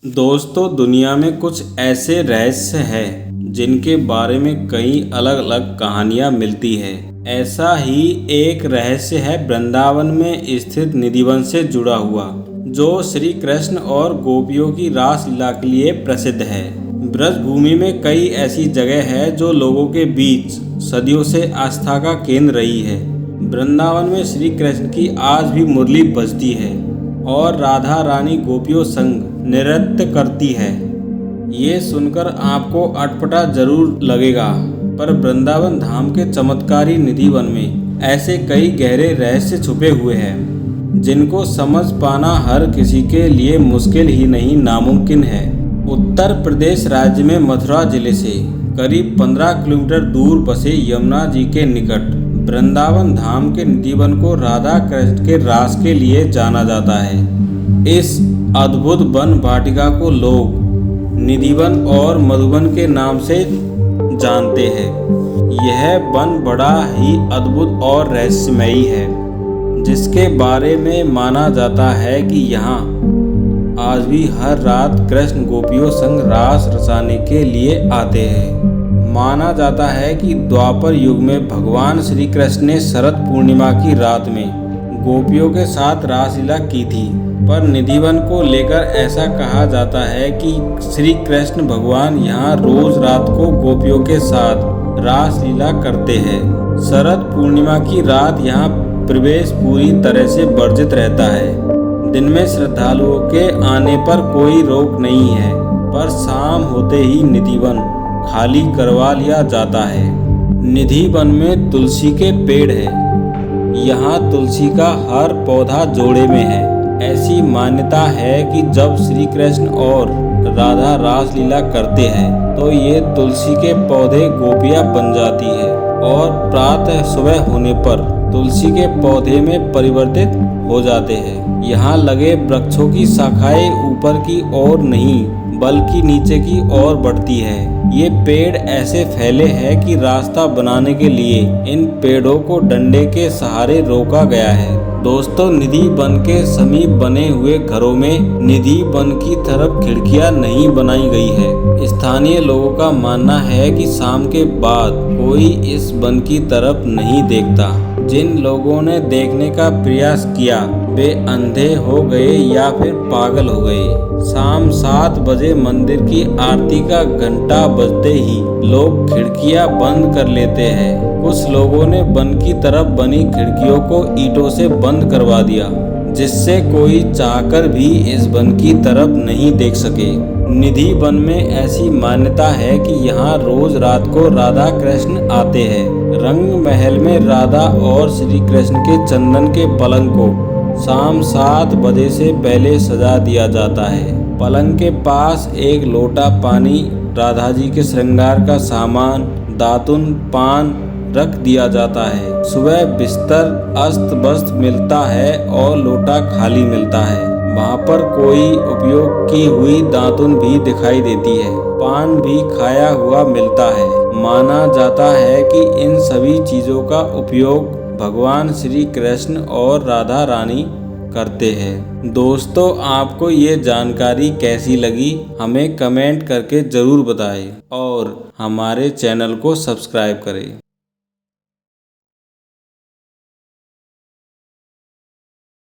दोस्तों, दुनिया में कुछ ऐसे रहस्य हैं जिनके बारे में कई अलग अलग कहानियां मिलती है। ऐसा ही एक रहस्य है वृंदावन में स्थित निधिवन से जुड़ा हुआ, जो श्री कृष्ण और गोपियों की रास लीला के लिए प्रसिद्ध है। ब्रज भूमि में कई ऐसी जगह है जो लोगों के बीच सदियों से आस्था का केंद्र रही है। वृंदावन में श्री कृष्ण की आज भी मुरली बजती है और राधा रानी गोपियों संग नृत्य करती है। ये सुनकर आपको अटपटा जरूर लगेगा, पर वृंदावन धाम के चमत्कारी निधिवन में ऐसे कई गहरे रहस्य छुपे हुए हैं जिनको समझ पाना हर किसी के लिए मुश्किल ही नहीं नामुमकिन है। उत्तर प्रदेश राज्य में मथुरा जिले से करीब 15 किलोमीटर दूर बसे यमुना जी के निकट वृंदावन धाम के निधिवन को राधा कृष्ण के रास के लिए जाना जाता है। इस अद्भुत वन वाटिका को लोग निधिवन और मधुवन के नाम से जानते हैं। यह वन बड़ा ही अद्भुत और रहस्यमयी है, जिसके बारे में माना जाता है कि यहाँ आज भी हर रात कृष्ण गोपियों संग रास रचाने के लिए आते हैं। माना जाता है कि द्वापर युग में भगवान श्री कृष्ण ने शरद पूर्णिमा की रात में गोपियों के साथ रासलीला की थी, पर निधिवन को लेकर ऐसा कहा जाता है कि श्री कृष्ण भगवान यहाँ रोज रात को गोपियों के साथ रासलीला करते हैं। शरद पूर्णिमा की रात यहाँ प्रवेश पूरी तरह से वर्जित रहता है। दिन में श्रद्धालुओं के आने पर कोई रोक नहीं है, पर शाम होते ही निधिवन खाली करवा लिया जाता है। निधिवन में तुलसी के पेड़ है। यहाँ तुलसी का हर पौधा जोड़े में है। ऐसी मान्यता है कि जब श्री कृष्ण और राधा रास लीला करते हैं तो ये तुलसी के पौधे गोपियाँ बन जाती है और प्रातः सुबह होने पर तुलसी के पौधे में परिवर्तित हो जाते हैं। यहाँ लगे वृक्षों की शाखाएं ऊपर की ओर नहीं बल्कि नीचे की ओर बढ़ती है। ये पेड़ ऐसे फैले हैं कि रास्ता बनाने के लिए इन पेड़ों को डंडे के सहारे रोका गया है। दोस्तों, निधिवन के समीप बने हुए घरों में निधिवन की तरफ खिड़कियां नहीं बनाई गई है। स्थानीय लोगों का मानना है कि शाम के बाद कोई इस वन की तरफ नहीं देखता। जिन लोगों ने देखने का प्रयास किया वे अंधे हो गए या फिर पागल हो गए। शाम 7 बजे मंदिर की आरती का घंटा बजते ही लोग खिड़कियां बंद कर लेते हैं। कुछ लोगों ने वन की तरफ बनी खिड़कियों को ईंटों से बंद करवा दिया, जिससे कोई चाहकर भी इस वन की तरफ नहीं देख सके। निधिवन में ऐसी मान्यता है कि यहाँ रोज रात को राधा कृष्ण आते हैं। रंग महल में राधा और श्री कृष्ण के चंदन के पलंग को शाम 7 बजे से पहले सजा दिया जाता है। पलंग के पास एक लोटा पानी, राधा जी के श्रृंगार का सामान, दातुन, पान रख दिया जाता है। सुबह बिस्तर अस्त व्यस्त मिलता है और लोटा खाली मिलता है। वहाँ पर कोई उपयोग की हुई दातुन भी दिखाई देती है। पान भी खाया हुआ मिलता है। माना जाता है कि इन सभी चीज़ों का उपयोग भगवान श्री कृष्ण और राधा रानी करते हैं। दोस्तों, आपको ये जानकारी कैसी लगी हमें कमेंट करके ज़रूर बताएं और हमारे चैनल को सब्सक्राइब करें।